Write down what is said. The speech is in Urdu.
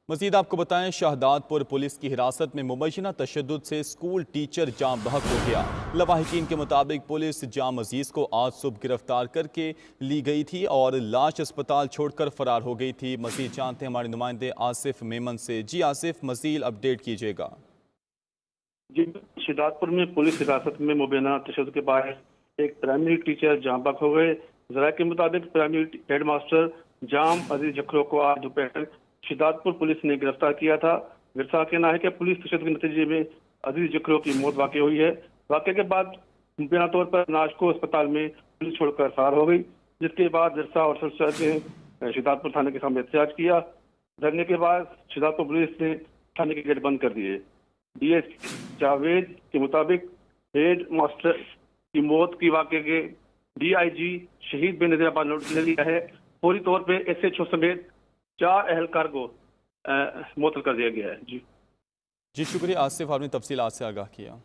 مزید آپ کو بتائیں، شہداد پور پولیس کی حراست میں مبینہ تشدد سے اسکول ٹیچر جاں بحق ہو گیا۔ لواحقین کے مطابق پولیس جام عزیز کو آج صبح گرفتار کر کے لی گئی تھی اور لاش اسپتال چھوڑ کر فرار ہو گئی تھی۔ مزید جانتے ہیں ہمارے نمائندے آصف میمن سے۔ جی آصف، مزید اپڈیٹ کیجیے گا۔ جی، شہداد پور میں پولیس حراست میں مبینہ تشدد کے باعث ایک پرائمری ٹیچر جاں بحق ہو گئے۔ ذرائع کے مطابق پرائمری ہیڈ ماسٹر جام عزیز جکھرو کو آج دوپہر شہداد پور پولیس نے گرفتار کیا تھا۔ ورثاء کا کہنا ہے کہ پولیس تشدد کے نتیجے میں عزیز جکھرو کی موت واقع ہوئی ہے۔ واقعے کے بعد مبینہ طور پر لاش کو اسپتال میں پولیس چھوڑ کر فرار ہو گئی، جس کے بعد ورثاء اور سرسد نے شہداد پور تھانے کے سامنے احتجاج کیا۔ دھرنے کے بعد شہداد پور پولیس نے تھانے کے گیٹ بند کر دیے۔ ڈی ایس جاوید کے مطابق ہیڈ ماسٹر کی موت کی واقعے کے ڈی آئی جی شہید بے نظیر آباد نوٹس لے لیا ہے۔ فوری طور پہ ایس ایچ او سمیت 4 اہلکار کو معطل کر دیا گیا ہے۔ جی شکریہ آصف، آپ نے تفصیلات سے آگاہ کیا۔